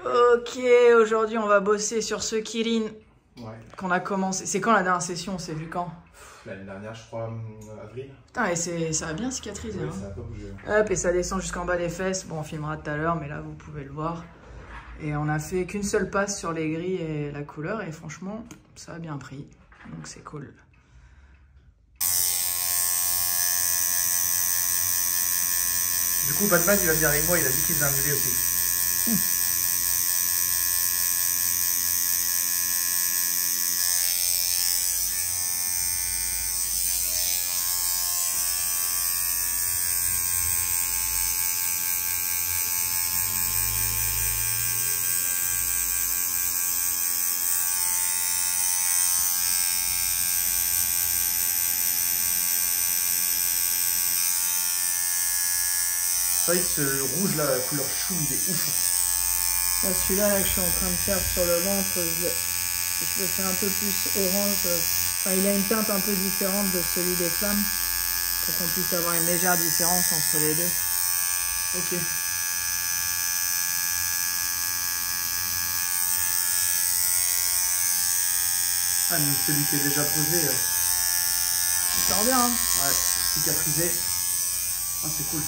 Ok, aujourd'hui on va bosser sur ce Kirin qu'on a commencé. C'est quand la dernière session? On s'est vu quand? L'année dernière, je crois, avril. Putain, et ça a bien cicatrisé. Oui, hein. ça a pas bougé. Hop, et ça descend jusqu'en bas des fesses. Bon, on filmera tout à l'heure, mais là vous pouvez le voir. Et on a fait qu'une seule passe sur les grilles et la couleur, et franchement, ça a bien pris. Donc c'est cool. Du coup, Batman, il va venir avec moi, il a dit qu'il faisait un mulet aussi. C'est vrai que ce rouge là, la couleur chou, il est ouf. Celui-là là, que je suis en train de faire sur le ventre, je le fais un peu plus orange. Enfin, il a une teinte un peu différente de celui des flammes, pour qu'on puisse avoir une légère différence entre les deux. Ok. Ah, mais celui qui est déjà posé, Il sort bien, hein. ouais, cicatrisé. Ah, c'est cool.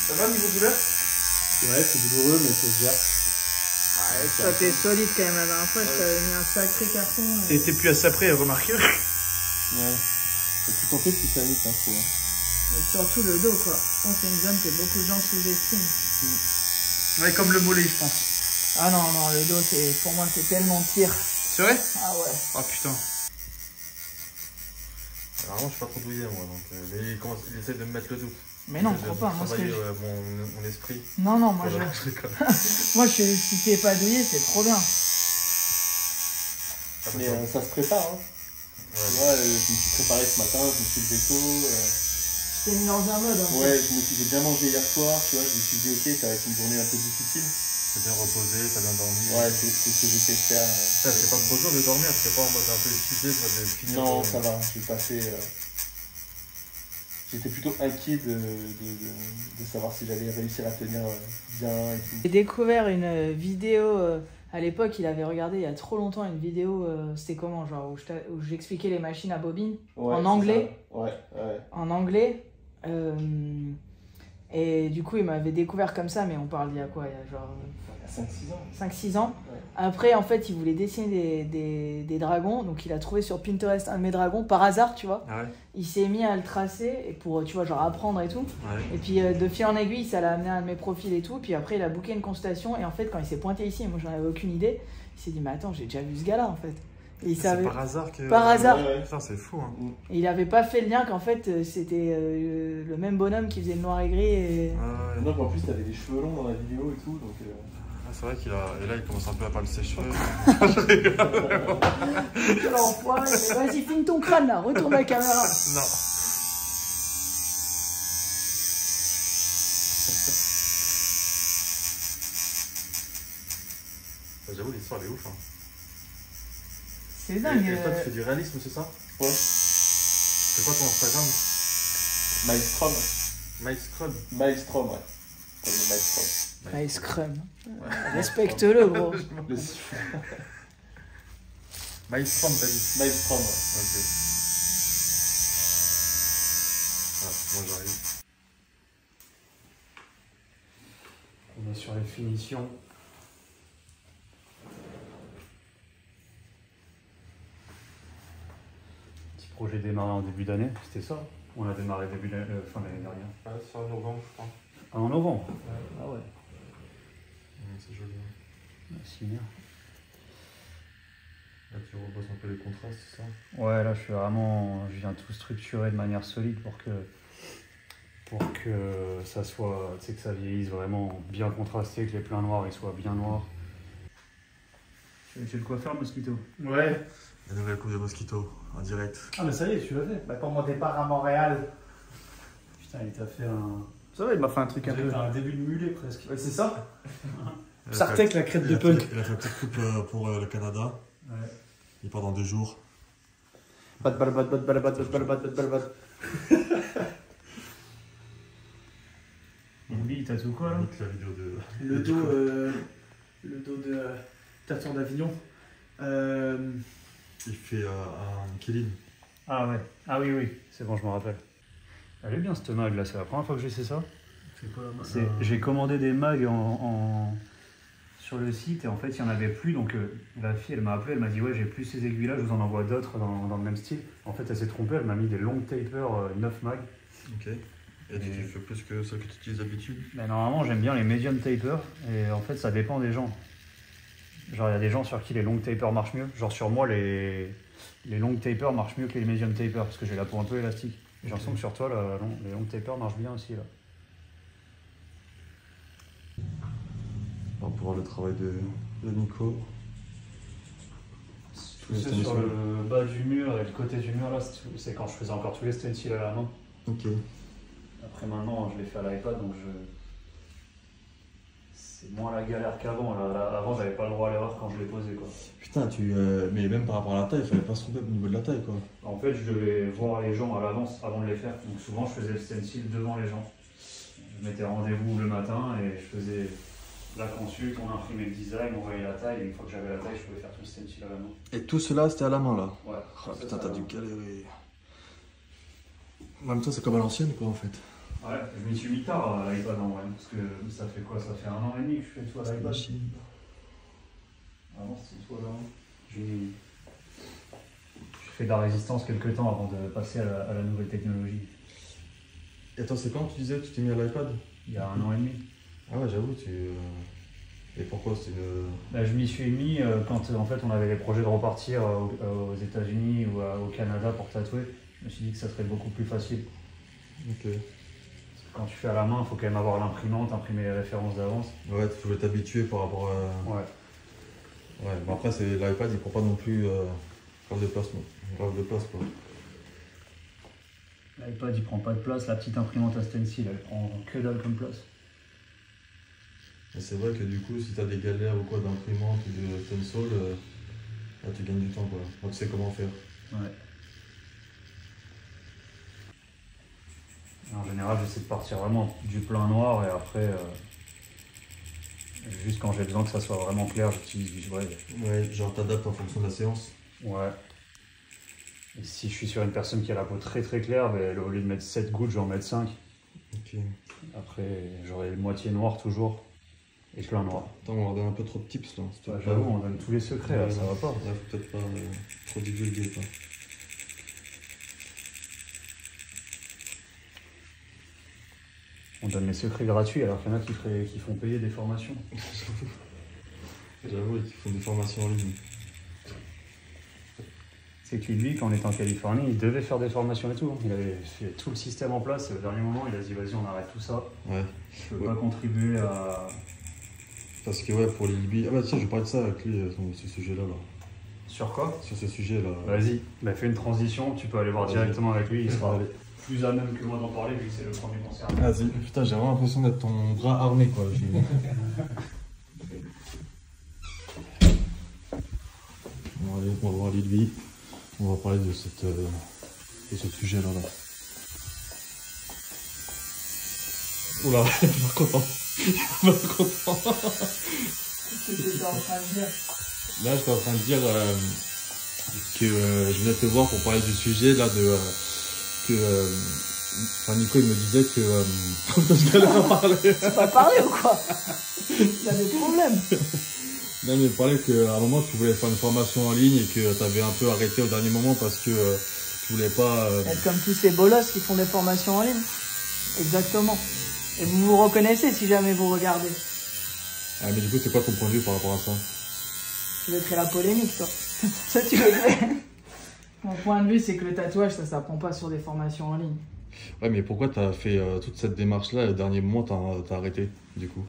Ça va niveau douleur? Ouais, c'est douloureux, mais ça se gère. Ouais, toi t'es solide quand même. La dernière fois, je t'avais mis un sacré carton. T'es plus à ça près, remarquez. Ouais. Faut tout tenter si ça vite, hein, je trouve. Et surtout le dos, quoi. Je pense que c'est une zone que beaucoup de gens sous-estiment. Ouais, comme le mollet, je pense. Ah non, non, le dos, pour moi, c'est tellement pire. C'est vrai? Ah ouais. Oh putain. Vraiment, je suis pas trop douillé, moi, donc il essaie de me mettre le doute. Mais non, je crois pas. Moi, mon esprit. Non, non, moi, voilà, moi, si t'es pas douillé, c'est trop bien. Mais ça se prépare, hein. Ouais. Tu vois, je me suis préparé ce matin, je me suis levé tôt. Je t'ai mis dans un mode. Hein. Ouais, j'ai bien mangé hier soir, tu vois, je me suis dit ok, ça va être une journée un peu difficile. T'as bien reposé, t'as bien dormi. Ouais, c'est ce que j'essaie de faire. C'est pas trop dur de dormir, c'est pas en mode un peu épuisé, de finir. Non, ça va, j'ai passé. J'étais plutôt inquiet de savoir si j'allais réussir à tenir bien et tout. J'ai découvert une vidéo. À l'époque, il avait regardé il y a trop longtemps une vidéo. C'était comment, genre où j'expliquais les machines à bobine en anglais. Ouais, ouais. En anglais. Et du coup, il m'avait découvert comme ça, mais on parle il y a quoi? Il y a genre 5-6 ans. 5-6 ans. Ouais. Après, en fait, il voulait dessiner des dragons. Donc, il a trouvé sur Pinterest un de mes dragons, par hasard, tu vois. Ah ouais. Il s'est mis à le tracer et pour, tu vois, genre apprendre et tout. Ouais. Et puis, de fil en aiguille, ça l'a amené à un de mes profils et tout. Puis après, il a booké une consultation. Et en fait, quand il s'est pointé ici, et moi, j'en avais aucune idée, il s'est dit, mais attends, j'ai déjà vu ce gars-là, en fait. Et il savait... par hasard que. Par hasard. Ouais, ouais. Putain, c'est fou, hein. Et il avait pas fait le lien qu'en fait, c'était le même bonhomme qui faisait le noir et gris. Et... Ah ouais. Donc en plus, t'avais des cheveux longs dans la vidéo et tout, donc. Ah, c'est vrai qu'il a. Et là, il commence un peu à parler de ses cheveux. L'enfoiré, mais vas-y, filme ton crâne là, retourne la caméra. Non. J'avoue, l'histoire elle est ouf. Hein. C'est dingue. Et toi, tu fais du réalisme, c'est ça? Ouais. C'est quoi ton Instagram? Maelstrom. Maelstrom. Maelstrom, ouais. Comme le Maelstrom. My Scrum. Respecte-le, gros. Maelstrom, t'as dit? Maelstrom, ouais. Ok. Ah, moi j'arrive. On est sur les finitions. Petit projet démarré en début d'année, c'était ça. On a démarré fin d'année dernière. Ouais, c'est en novembre, je crois. Ah, en novembre? Ouais. Ah ouais. C'est joli. Ah, c'est bien. Là, tu rebosses un peu les contrastes, c'est ça? Ouais, là, je viens tout structurer de manière solide pour que ça soit, tu sais, que ça vieillisse vraiment bien contrasté, que les pleins noirs ils soient bien noirs. Tu le coiffeur Mosquito? Ouais. La nouvelle coupe de Mosquito, en direct. Ah, mais ça y est, tu l'as fait. Bah, pour mon départ à Montréal. Putain, il t'a fait un. Ça va, il m'a fait un truc un peu. Un début de mulet presque. Ouais, c'est ça. Sartek, la crête de punk. Il a fait une petite coupe pour le Canada. Ouais. Il part dans 2 jours. Bat. Lui, t'as tout quoi là? La vidéo de... Le dos de Tatoueur d'Avignon. Il fait un Kéline. Ah ouais. Ah oui, c'est bon, je me rappelle. Elle est bien cette mag là, c'est la première fois que j'essaie ça. C'est quoi la mag? J'ai commandé des mags sur le site et en fait il n'y en avait plus, donc la fille elle m'a appelé, elle m'a dit ouais j'ai plus ces aiguilles là, je vous en envoie d'autres dans le même style. En fait elle s'est trompée, elle m'a mis des long taper 9 mags. Ok. Et tu fais plus que celles que tu utilises d'habitude? Mais normalement j'aime bien les medium taper et en fait ça dépend des gens. Genre il y a des gens sur qui les long taper marchent mieux, genre sur moi les long taper marchent mieux que les medium taper parce que j'ai la peau un peu élastique. J'ai l'impression que sur toi là, les long taper marchent bien aussi là. On va voir le travail de Nico. Tout ça sur le bas du mur et le côté du mur là, c'est quand je faisais encore tous les stencils à la main. Ok. Après maintenant je l'ai fait à l'iPad donc c'est moins la galère qu'avant. Avant j'avais pas le droit à l'erreur quand je l'ai posé quoi. Putain, mais même par rapport à la taille, il fallait pas se tromper au niveau de la taille quoi. En fait je devais voir les gens à l'avance avant de les faire. Donc souvent je faisais le stencil devant les gens. Je mettais rendez-vous le matin et je faisais la consulte, on imprimait le design, on voyait la taille et une fois que j'avais la taille je pouvais faire tout le stencil à la main. Et tout cela c'était à la main là? Ouais. Oh, putain, t'as dû galérer. En même temps c'est comme à l'ancienne quoi en fait. Ouais, je m'y suis mis tard à l'iPad en vrai, parce que ça fait quoi? Ça fait 1 an et demi que je fais tout à l'iPad. Avant c'était tout à la main. J'ai fait de la résistance quelques temps avant de passer à la nouvelle technologie. Et attends, c'est quand tu disais que tu t'es mis à l'iPad? Il y a 1 an et demi. Ah ouais, j'avoue, Et pourquoi c'est Bah, je m'y suis mis quand en fait on avait les projets de repartir aux États-Unis ou au Canada pour tatouer. Je me suis dit que ça serait beaucoup plus facile. Ok. Quand tu fais à la main, il faut quand même avoir l'imprimante, imprimer les références d'avance. Ouais, tu pouvais t'habituer par rapport à... Ouais. Ouais, mais après l'iPad il prend pas non plus grave de place quoi. L'iPad il prend pas de place, la petite imprimante à stencil elle prend que dalle comme place. Et c'est vrai que du coup si t'as des galères ou quoi d'imprimante ou de stencil, là tu gagnes du temps quoi. Là, tu sais comment faire. Ouais. En général j'essaie de partir vraiment du plein noir et après juste quand j'ai besoin que ça soit vraiment clair j'utilise du spray. Ouais, genre t'adaptes en fonction de la séance. Ouais. Et si je suis sur une personne qui a la peau très très claire, ben, au lieu de mettre 7 gouttes, je vais en mettre 5. Ok. Après, j'aurai moitié noir toujours et plein noir. Attends, on leur donne un peu trop de tips là. Ouais, j'avoue, on donne tous les secrets là, ça va pas. Ouais, faut peut-être pas trop divulguer quoi. On donne les secrets gratuits alors qu'il y en a qui font payer des formations. J'avoue, ils font des formations en ligne. C'est que lui, quand on était en Californie, il devait faire des formations et tout. Il avait fait tout le système en place et au dernier moment, il a dit vas-y, on arrête tout ça. Ouais. Je peux pas contribuer à... Parce que ouais, pour l'IB... Ah bah tiens, je parlais de ça avec lui, ce sujet-là. Là. Sur quoi? Sur ce sujet-là. Vas-y, bah, fais une transition, tu peux aller voir directement avec lui, il sera plus à même que moi d'en parler vu que c'est le premier concerné. Vas-y, putain, j'ai vraiment l'impression d'être ton bras armé quoi. Bon, allez, on va voir l'IB. On va parler de ce sujet-là. Là. Oula, il est pas content. Il est pas content. Qu'est-ce que t'es en train de dire? Là, j'étais en train de dire que je venais te voir pour parler du sujet là enfin, Nico il me disait que je galère à parler. Tu vas parler ou quoi? Il y a des problèmes. Non mais il parlait qu'à un moment tu voulais faire une formation en ligne et que tu avais un peu arrêté au dernier moment parce que tu voulais pas... Être comme tous ces bolos qui font des formations en ligne. Exactement. Et vous vous reconnaissez si jamais vous regardez. Ah mais du coup c'est quoi ton point de vue par rapport à ça? Tu veux créer la polémique toi. Ça tu veux créer. Mon point de vue c'est que le tatouage ça s'apprend pas sur des formations en ligne. Ouais mais pourquoi t'as fait toute cette démarche là et au dernier moment t'as arrêté du coup?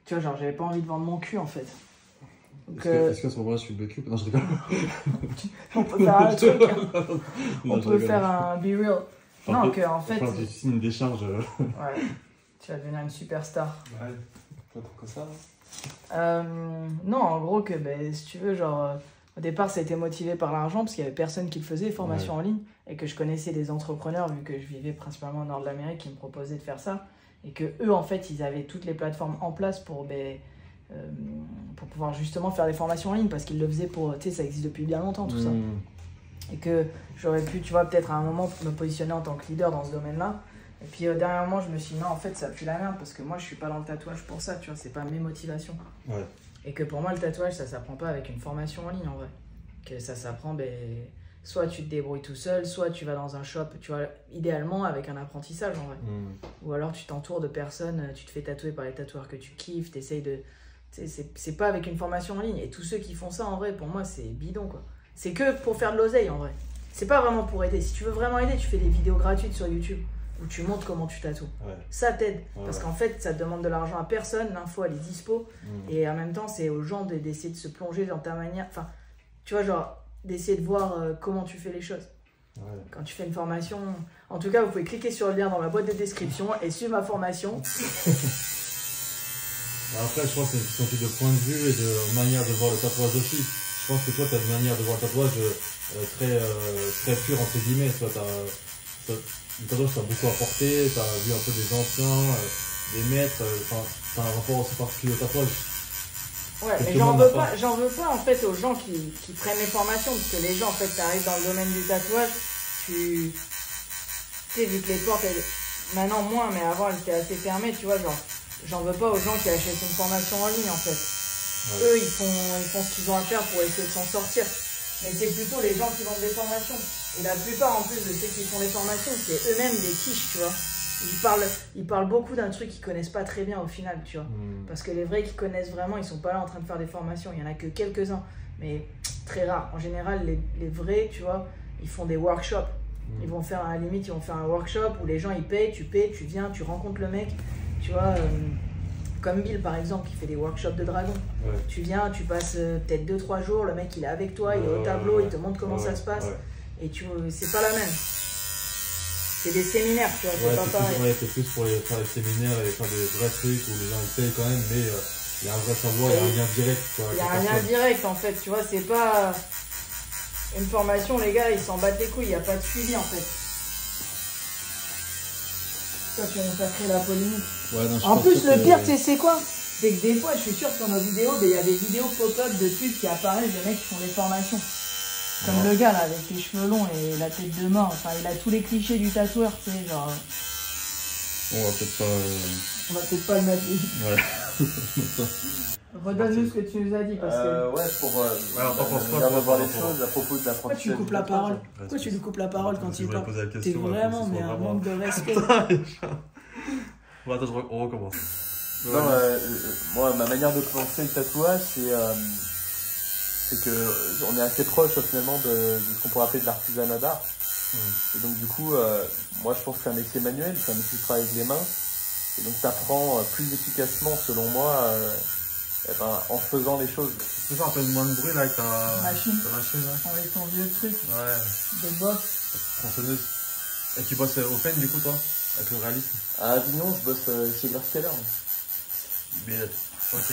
Tu vois genre j'avais pas envie de vendre mon cul en fait. Est-ce qu'à ce moment-là je suis le cul? Non je rigole. On peut faire un truc. On peut faire un be real. Non que en fait... tu signes une décharge. Ouais. Tu vas devenir une superstar. Ouais. Pas que ça. Non, en gros que ben, si tu veux, genre, Au départ, ça a été motivé par l'argent parce qu'il n'y avait personne qui le faisait, les formations en ligne, et que je connaissais des entrepreneurs, vu que je vivais principalement au nord de l'Amérique, qui me proposaient de faire ça. Et que eux, en fait, ils avaient toutes les plateformes en place pour pouvoir justement faire des formations en ligne, parce qu'ils le faisaient pour... Tu sais, ça existe depuis bien longtemps, tout ça. Et que j'aurais pu, tu vois, peut-être à un moment me positionner en tant que leader dans ce domaine-là. Et puis dernièrement, je me suis dit, non, en fait, ça pue la merde, parce que moi, je suis pas dans le tatouage pour ça, tu vois, c'est pas mes motivations. Ouais. Et que pour moi, le tatouage, ça s'apprend pas avec une formation en ligne, en vrai. Que ça s'apprend, soit tu te débrouilles tout seul, soit tu vas dans un shop, tu vois, idéalement avec un apprentissage, en vrai. Ou alors tu t'entoures de personnes, tu te fais tatouer par les tatoueurs que tu kiffes, t'essayes de... C'est pas avec une formation en ligne. Et tous ceux qui font ça, en vrai, pour moi, c'est bidon, quoi. C'est que pour faire de l'oseille, en vrai. C'est pas vraiment pour aider. Si tu veux vraiment aider, tu fais des vidéos gratuites sur YouTube où tu montres comment tu tatoues. Ouais. Ça t'aide. Parce qu'en fait, ça demande de l'argent à personne. L'info, elle est dispo. Et en même temps, c'est aux gens d'essayer de se plonger dans ta manière. Enfin, tu vois, genre, d'essayer de voir comment tu fais les choses. Ouais. Quand tu fais une formation... En tout cas, vous pouvez cliquer sur le lien dans ma boîte de description et suivre ma formation. Après, je pense que c'est une question de point de vue et de manière de voir le tatouage aussi. Je pense que toi, tu as une manière de voir le tatouage très pure, entre guillemets. Toi, le tatouage t'a beaucoup apporté, tu as vu un peu des anciens, des maîtres. Tu as un rapport aussi particulier au tatouage. Ouais, mais j'en veux pas en fait aux gens qui prennent les formations, parce que les gens, en fait, t'arrives dans le domaine du tatouage, tu sais, vu que les portes, maintenant moins, mais avant elles étaient assez fermées, tu vois, genre, j'en veux pas aux gens qui achètent une formation en ligne, en fait. Ouais. Eux, ils font ce qu'ils ont à faire pour essayer de s'en sortir. Mais c'est plutôt les gens qui vendent des formations. Et la plupart, en plus de ceux qui font les formations, c'est eux-mêmes des quiches, tu vois. Ils parlent beaucoup d'un truc qu'ils connaissent pas très bien au final, tu vois. Parce que les vrais qui connaissent vraiment, ils sont pas là en train de faire des formations. Il y en a que quelques-uns, mais très rares. En général, les vrais, tu vois, ils font des workshops. Ils vont faire, à la limite, ils vont faire un workshop où les gens, ils payent, tu viens, tu rencontres le mec, tu vois. Comme Bill, par exemple, qui fait des workshops de dragon. Ouais. Tu viens, tu passes peut-être 2-3 jours, le mec, il est avec toi, il est au tableau, il te montre comment ça se passe. Et c'est pas la même. C'est des séminaires, tu vois, c'est pas pareil. C'est plus pour faire les séminaires et faire des vrais trucs où les gens ils payent quand même, mais il y a un vrai savoir, il y a un lien direct. Il y a un lien direct, en fait, tu vois, c'est pas une formation, les gars, ils s'en battent les couilles, il n'y a pas de suivi, en fait. Toi, tu vas nous faire créer la polémique. Ouais, non, en plus, le pire, tu sais, c'est quoi? C'est que des fois, je suis sûr que sur nos vidéos, il y a des vidéos pop-up de pubs qui apparaissent, des mecs qui font des formations. Comme le gars là, avec les cheveux longs et la tête de mort. Enfin, il a tous les clichés du tatoueur, tu sais, genre. On va peut-être pas. On va peut-être pas le mettre. Ouais. Redonne-nous ce que tu nous as dit, parce que. Ouais, pour. voir les choses à propos de l'apprentissage. Pourquoi tu lui coupes la parole? Pourquoi tu lui coupes la parole quand il parle? T'es vraiment, mais un manque de respect. Bon, attends, on recommence. Non, moi, ma manière de penser le tatouage, c'est que on est assez proche finalement de ce qu'on pourrait appeler de l'artisanat d'art. Et donc du coup, moi je pense que c'est un métier manuel, c'est un métier qui travaille avec les mains. Et donc tu apprends plus efficacement, selon moi, en faisant les choses. Tu peux faire un peu moins de bruit là avec ta machine là. Avec ton vieux truc. Ouais. De boss. Tronçonneuse. Et tu bosses au Pen du coup toi? Avec le réalisme? À Avignon, je bosse chez Grasskeller. Mais ok.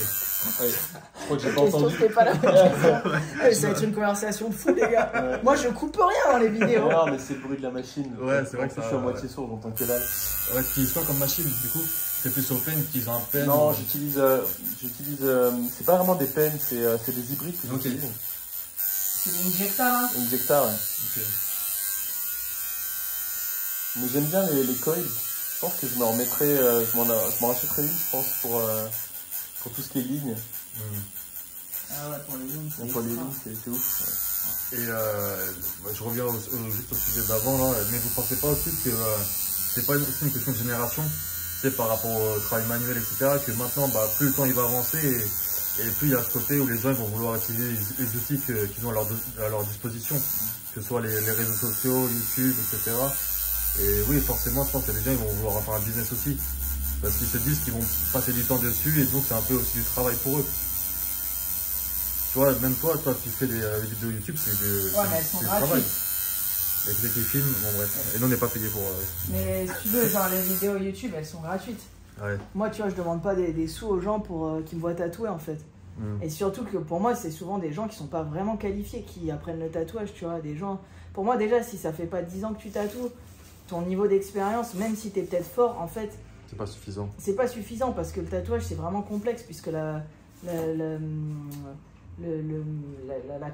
Ouais. Je crois que j'ai pas entendu. C'était pas la bonne question. Ça va être une conversation de fou, les gars. Ouais. Moi, je coupe rien dans les vidéos. Non, mais c'est le bruit de la machine. Ouais, c'est vrai que ça. Je suis à moitié sourd, donc tant que dalle. Ouais, tu utilises quoi comme machine du coup? C'est plus au pen, tu utilises un pen? Non, j'utilise. C'est pas vraiment des pens, c'est des hybrides que j'utilise. C'est des Injecta là? Injecta, ouais. Ok. Mais j'aime bien les coils. Je pense que je m'en remettrai, je m'en rachèterai une, je pense, pour tout ce qui est ligne. Ah ouais, pour les lignes. Pour les lignes, c'est ouf. Ouais. Et je reviens juste au sujet d'avant là, mais vous pensez pas aussi que c'est pas aussi une question de génération, c'est par rapport au travail manuel, etc., que maintenant, plus le temps il va avancer et plus il y a ce côté où les gens vont vouloir utiliser les outils qu'ils ont à leur disposition, que ce soit les réseaux sociaux, YouTube, etc. Et oui, forcément, je pense que les gens ils vont vouloir en faire un business aussi. Parce qu'ils se disent qu'ils vont passer du temps dessus et donc c'est un peu aussi du travail pour eux. Tu vois, même toi tu fais des vidéos YouTube, c'est du travail. Et tu fais des films, bon bref. Et nous on n'est pas payé pour... Mais si tu veux, genre les vidéos YouTube, elles sont gratuites. Ouais. Moi, tu vois, je demande pas des sous aux gens pour qu'ils me voient tatouer en fait. Et surtout que pour moi, c'est souvent des gens qui sont pas vraiment qualifiés qui apprennent le tatouage, tu vois. Des gens... Pour moi, déjà, si ça fait pas 10 ans que tu tatoues, ton niveau d'expérience, même si tu es peut-être fort, en fait... C'est pas suffisant. C'est pas suffisant parce que le tatouage, c'est vraiment complexe puisque la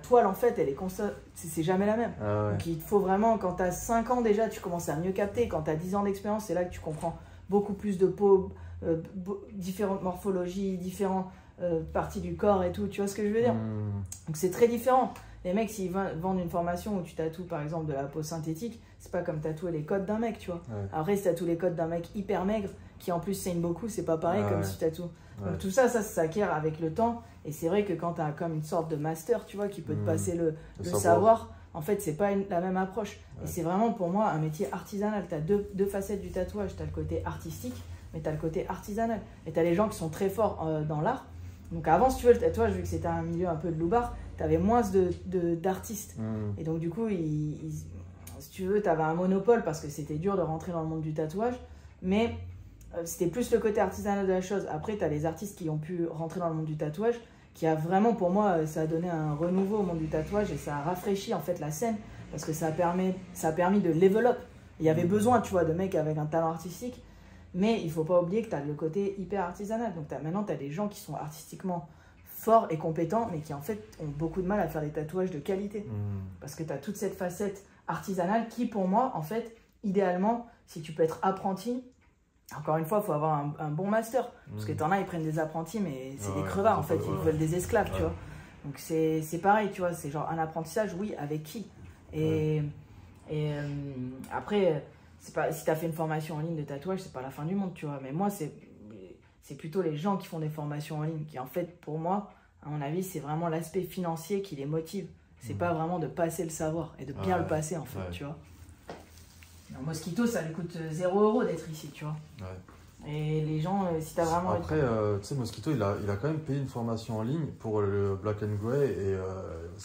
toile, en fait, elle est constante. C'est jamais la même. Ah ouais. Donc, il te faut vraiment, quand tu as 5 ans déjà, tu commences à mieux capter. Quand tu as 10 ans d'expérience, c'est là que tu comprends beaucoup plus de peau, différentes morphologies, différentes parties du corps et tout. Tu vois ce que je veux dire? Donc, c'est très différent. Les mecs, s'ils vendent une formation où tu tatoues par exemple de la peau synthétique, c'est pas comme tatouer les côtes d'un mec, tu vois. Ouais. Après, si tatoues les côtes d'un mec hyper maigre, qui en plus saigne beaucoup, c'est pas pareil comme si tu tatoues. Ouais. Donc tout ça, ça s'acquiert avec le temps. Et c'est vrai que quand tu as comme une sorte de master, tu vois, qui peut te passer le savoir, en fait, c'est pas la même approche. Ouais. Et c'est vraiment pour moi un métier artisanal. Tu as deux facettes du tatouage. Tu as le côté artistique, mais tu as le côté artisanal. Et tu as les gens qui sont très forts dans l'art. Donc avant, si tu veux, le tatouage, vu que c'était un milieu un peu de loupard, tu avais moins d'artistes. Et donc du coup, si tu veux, tu avais un monopole parce que c'était dur de rentrer dans le monde du tatouage. Mais c'était plus le côté artisanal de la chose. Après, tu as les artistes qui ont pu rentrer dans le monde du tatouage, qui a vraiment, pour moi, ça a donné un renouveau au monde du tatouage et ça a rafraîchi en fait la scène parce que ça a permis de level up. Il y avait besoin, tu vois, de mecs avec un talent artistique. Mais il ne faut pas oublier que tu as le côté hyper artisanal. Donc maintenant, tu as des gens qui sont artistiquement forts et compétents, mais qui en fait ont beaucoup de mal à faire des tatouages de qualité. Parce que tu as toute cette facette artisanale qui, pour moi, en fait, idéalement, si tu peux être apprenti, encore une fois, il faut avoir un bon master. Parce que tu en as, ils prennent des apprentis, mais c'est des crevards, en fait. Ils veulent des esclaves, tu vois. Donc c'est pareil, tu vois. C'est genre un apprentissage, oui, avec qui? Après... Pas, si tu as fait une formation en ligne de tatouage, c'est pas la fin du monde, tu vois. Mais moi, c'est plutôt les gens qui font des formations en ligne qui, en fait, pour moi, à mon avis, c'est vraiment l'aspect financier qui les motive. C'est pas vraiment de passer le savoir et de bien le passer, en fait, tu vois. Un Mosquito, ça lui coûte 0 € d'être ici, tu vois. Et les gens, si tu as vraiment... Après, tu sais, Mosquito, il a quand même payé une formation en ligne pour le Black and Grey et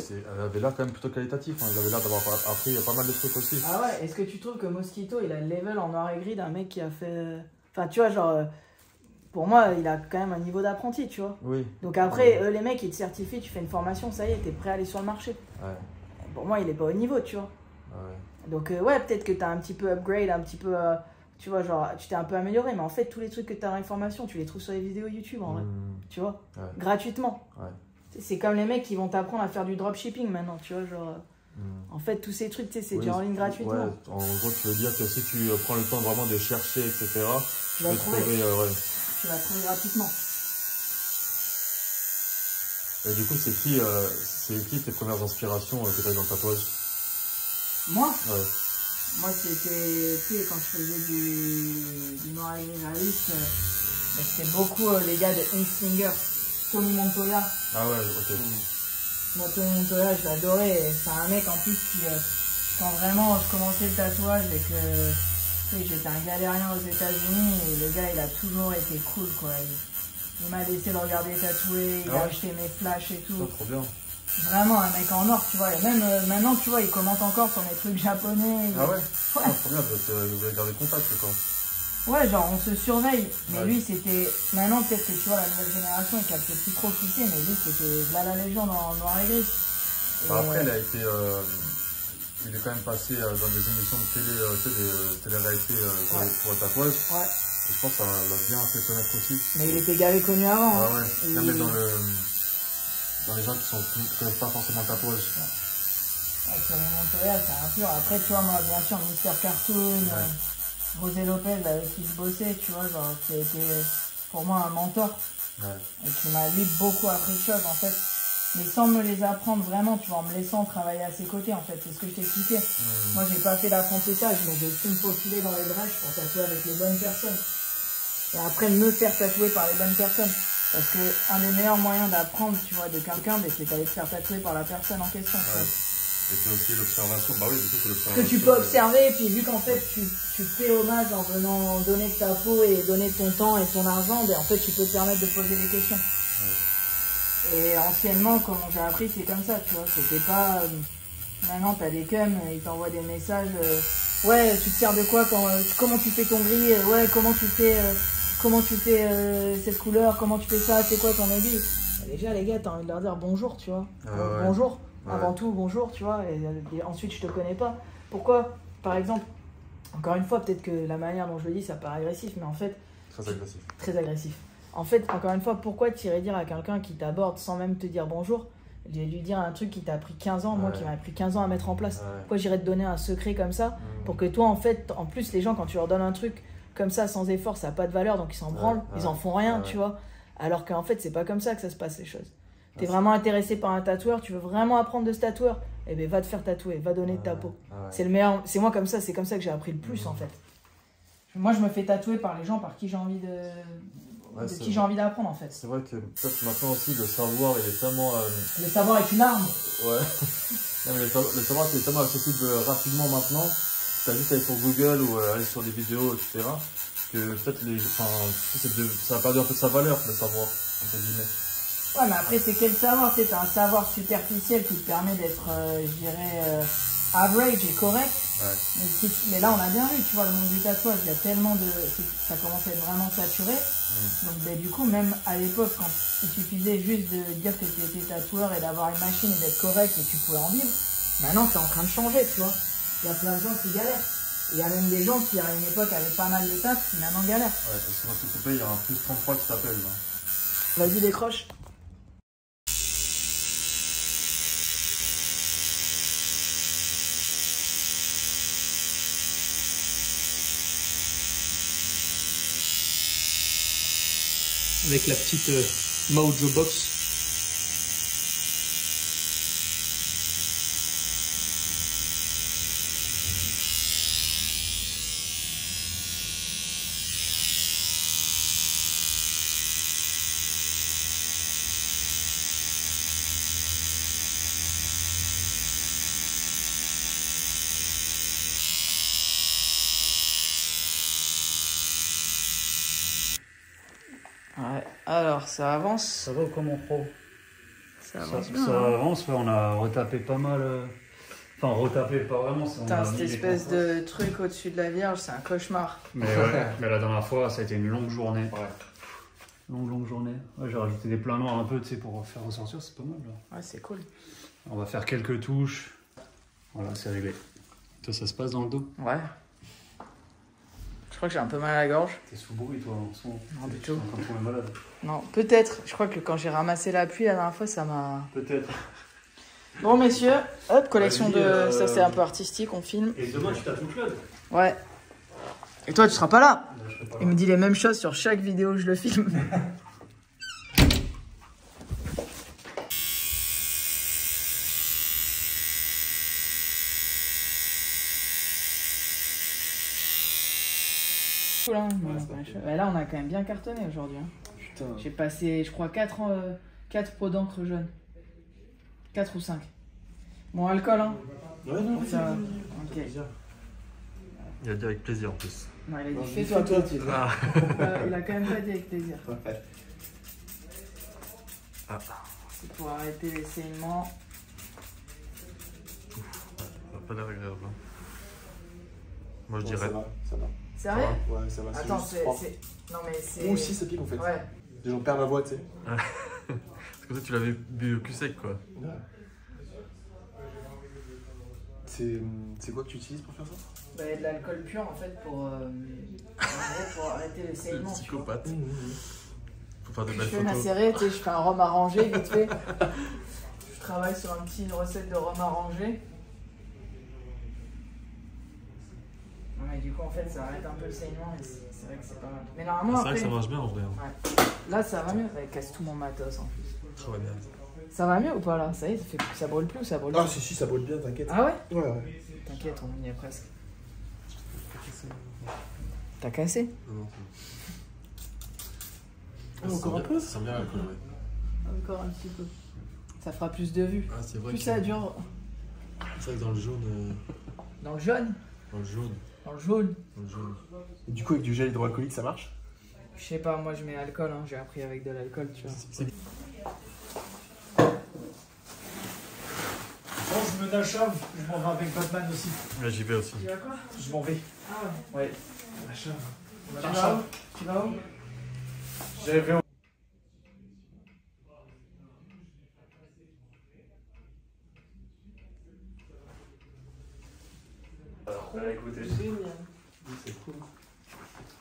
elle avait l'air quand même plutôt qualitatif. Hein. Il avait l'air d'avoir appris pas mal de trucs aussi. Ah ouais, est-ce que tu trouves que Mosquito, il a le level en noir et gris d'un mec qui a fait... Enfin, tu vois, genre... Pour moi, il a quand même un niveau d'apprenti, tu vois. Oui. Donc après, les mecs, ils te certifient, tu fais une formation, ça y est, t'es prêt à aller sur le marché. Ouais. Pour moi, il est pas au niveau, tu vois. Ouais. Donc ouais, peut-être que t'as un petit peu upgrade, un petit peu... tu vois, genre, tu t'es un peu amélioré, mais en fait, tous les trucs que tu as dans les formations, tu les trouves sur les vidéos YouTube, en vrai. Tu vois, gratuitement. C'est comme les mecs qui vont t'apprendre à faire du dropshipping maintenant, tu vois, genre... En fait, tous ces trucs, c'est déjà en ligne gratuitement. Ouais, en gros, tu veux dire que si tu prends le temps vraiment de chercher, etc., tu vas trouver. Tu vas trouver gratuitement. Et du coup, c'est qui tes premières inspirations que tu as dans le tatouage? Moi? Ouais. Moi, c'était, tu sais, quand je faisais du noir et gris réaliste, c'était beaucoup les gars de Inkslinger, Tommy Montoya. Ah ouais, ok. Moi, Tommy Montoya, je l'adorais. C'est un mec en plus qui, quand vraiment je commençais le tatouage et que tu sais, j'étais un galérien aux États-Unis, et le gars, il a toujours été cool, quoi. Il m'a laissé le regarder tatouer, il a acheté mes flashs et tout. C'est trop bien. Vraiment un mec en or, tu vois. Et même maintenant, tu vois, il commente encore sur mes trucs japonais. Ah ouais? Ouais. Ah, trop bien, vous avez gardé contact, quoi. Ouais, genre on se surveille. Mais lui, c'était... Maintenant, peut-être que tu vois, la nouvelle génération, il capte plus trop qui c'est, mais lui, c'était là la légende en noir et gris. Bah, après, il a été... il est quand même passé dans des émissions de télé, des télé-réalités pour le tatouage. Ouais. Et je pense que ça l'a bien fait connaître aussi. Mais il était gavé connu avant. Ah ouais, même dans les gens qui connaissent pas forcément le tatouage. Ouais, Tommy Montoya, c'est un pur. Après, tu vois, moi, bien sûr, Mr. Cartoon, José Lopez, avec qui je bossais, tu vois, genre, qui a été pour moi un mentor. Et qui m'a, lui, beaucoup appris de choses, en fait. Mais sans me les apprendre vraiment, tu vois, en me laissant travailler à ses côtés, en fait. C'est ce que je t'expliquais. Moi, j'ai pas fait d'apprentissage, mais j'ai su me faufiler dans les brèches pour tatouer avec les bonnes personnes. Et après, me faire tatouer par les bonnes personnes. Parce que un des meilleurs moyens d'apprendre, tu vois, de quelqu'un, c'est d'aller te faire tatouer par la personne en question. Et c'est aussi l'observation. Bah oui, du coup, c'est l'observation. Que tu peux observer, et puis vu qu'en fait, tu fais hommage en venant donner de ta peau et donner de ton temps et de ton argent, ben en fait, tu peux te permettre de poser des questions. Et anciennement, comme j'ai appris, c'est comme ça, tu vois. C'était pas... maintenant, t'as des cums, ils t'envoient des messages. Ouais, tu te sers de quoi comment tu fais ton gris? Ouais, comment tu fais cette couleur? Comment tu fais ça? C'est quoi ton aiguille? déjà, les gars, t'as envie de leur dire bonjour, tu vois. Ouais. Bonjour, Ouais. avant tout, bonjour, tu vois. Et ensuite, je te connais pas. Pourquoi, par exemple, encore une fois, peut-être que la manière dont je le dis, ça paraît agressif, mais en fait, Très agressif. très agressif. En fait, encore une fois, pourquoi tu irais dire à quelqu'un qui t'aborde sans même te dire bonjour, lui dire un truc qui t'a pris 15 ans, moi qui m'a pris 15 ans à mettre en place. Ouais. Pourquoi j'irais te donner un secret comme ça pour que toi, en fait, en plus, les gens, quand tu leur donnes un truc comme ça, sans effort, ça n'a pas de valeur, donc ils s'en branlent, ils en font rien, tu vois. Alors qu'en fait, c'est pas comme ça que ça se passe, les choses. T'es vraiment intéressé par un tatoueur, tu veux vraiment apprendre de ce tatoueur, eh ben va te faire tatouer, va donner de ta peau. C'est le meilleur, c'est moi comme ça, c'est comme ça que j'ai appris le plus en fait. Moi je me fais tatouer par les gens par qui j'ai envie j'ai envie d'apprendre en fait. C'est vrai que peut-être maintenant aussi le savoir il est tellement. Le savoir est une arme. Ouais. Non, mais le savoir il est tellement accessible rapidement maintenant. T'as juste à aller sur Google ou aller sur des vidéos, etc. Que peut-être ça a perdu un peu de sa valeur, le savoir, entre guillemets. Ouais, mais après, c'est quel savoir? Tu sais, t'as un savoir superficiel qui te permet d'être, je dirais, average et correct. Ouais. Mais là, on a bien vu, tu vois, le monde du tatouage, il y a tellement de. Ça commence à être vraiment saturé. Donc, ben, du coup, même à l'époque, quand il suffisait juste de dire que tu étais tatoueur et d'avoir une machine et d'être correct et tu pouvais en vivre, maintenant, c'est en train de changer, tu vois. Il y a plein de gens qui galèrent. Il y a même des gens qui, à une époque, avaient pas mal de taf qui maintenant galèrent. Ouais, parce que quand tu coupé, il y a un plus 33 qui t'appelle. Vas-y, décroche. Avec la petite Mojo Box. Ouais, alors ça avance. Ça va comme on pro. Ça avance bien. Ça hein. avance, ouais, on a retapé pas mal. Enfin, retapé pas vraiment. Putain, cette espèce de truc au-dessus de la Vierge, c'est un cauchemar. Mais ouais, mais la dernière fois, ça a été une longue journée. Ouais. Longue journée. Ouais, j'ai rajouté des pleins noirs un peu, tu sais, pour faire ressortir, c'est pas mal. Là. Ouais, c'est cool. On va faire quelques touches. Voilà, c'est réglé. Toi, ça se passe dans le dos? Ouais. Je crois que j'ai un peu mal à la gorge. T'es sous bruit, toi, en ce moment? Non, du tout. T'es en train de tomber malade. Non, peut-être. Je crois que quand j'ai ramassé la pluie la dernière fois, ça m'a... Peut-être. Bon, messieurs, hop, collection Vas-y, de... Ça, c'est un peu artistique, on filme. Et demain, tu tatoues Claude? Ouais. Et toi, tu seras pas là? Non, je serai pas là. Il me dit les mêmes choses sur chaque vidéo où je le filme. Cool, hein, ouais, là, on a quand même bien cartonné aujourd'hui. Hein. Putain. J'ai passé, je crois, 4 pots d'encre jaune. 4 ou 5. Bon, alcool, hein. Ouais, non, Ça va. Ok. Il a dit avec plaisir en plus. Non, il a Non, dit je dis, fais-toi. fais-toi, tu sais. Ah. Il a quand même pas dit avec plaisir. Ouais. Ah. C'est pour arrêter les saignements. Ça n'a pas l'air agréable. Hein. Moi je Ouais, dirais. ça va. Sérieux? Ouais, ça va. Attends, juste froid. Non, mais c'est... Moi aussi, ça pique en fait. Ouais. J'en perds ma voix, tu sais. Parce que toi tu l'avais bu au cul sec quoi. Ouais. C'est quoi que tu utilises pour faire ça? Bah, de l'alcool pur en fait pour, en gros, pour arrêter les C'est le saignements. tu vois. psychopathe. Faut faire de Je belles fais photos. macérer, tu sais, je fais un rhum arrangé vite fait. Je travaille sur une recette de rhum arrangé. Non, mais du coup en fait ça arrête un peu le saignement et c'est vrai que c'est pas mal. Mais normalement C'est vrai que après, ça marche bien en vrai. ouais. Là ça va mieux, ça casse tout mon matos en plus. Ça va bien. Ça va mieux ou pas là? Ça y est, ça brûle plus ou ça brûle Ah, plus? si, ça brûle bien, t'inquiète. Ah ouais? Ouais, ouais. T'inquiète, on y est presque. T'as cassé? Non, Ah, encore un peu? Ça sent bien l'alcool, ouais. Encore un petit peu. Ça fera plus de vues. Ah, c'est vrai Plus que ça dure. c'est vrai que dans le jaune. Dans le jaune? Dans le jaune. Dans le jaune? Dans le jaune. Et du coup, avec du gel hydroalcoolique, ça marche? Je sais pas, moi je mets alcool, hein. J'ai appris avec de l'alcool, tu vois. Bon, je me nachave, je m'en vais avec Batman aussi. Ouais, j'y vais aussi. Tu vas quoi? Je m'en vais. Ah ouais. Ouais. Nachave. Tu vas où? Tu vas où? Je vais au... C'est cool.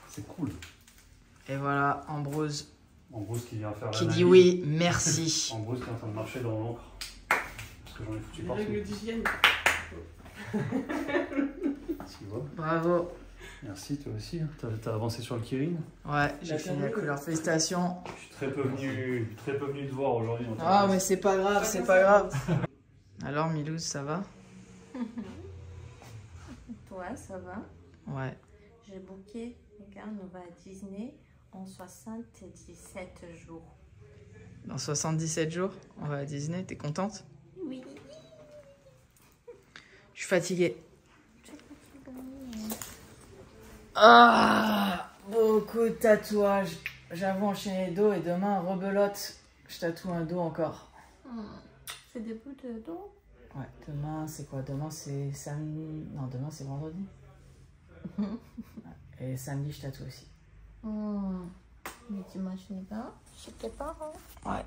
C'est cool. Et voilà, Ambrose Ambrose qui vient faire qui l'analyse. dit oui, merci. Ambrose qui est en train de marcher dans l'encre. Parce que j'en ai foutu partout. d'hygiène. Tu vois. Bravo. Merci, toi aussi. T'as avancé sur le Kirin. Ouais, j'ai fini la couleur. Félicitations. Je suis très peu venu te voir aujourd'hui. Ah, mais c'est pas grave, c'est pas grave. Alors, Milouz, ça va? Toi, ça va? Ouais. J'ai booké, regarde, on va à Disney en 77 jours. Dans 77 jours, on va à Disney. T'es contente? Oui. Je suis fatiguée. Ah, beaucoup de tatouages. J'avoue enchaîner dos et demain, rebelote. Je tatoue un dos encore. C'est des bouts de dos? Ouais, demain, c'est quoi? Demain, c'est samedi. Non, demain, c'est vendredi. Et samedi, je tatoue aussi. Mais t'imagines pas chez tes parents? Ouais.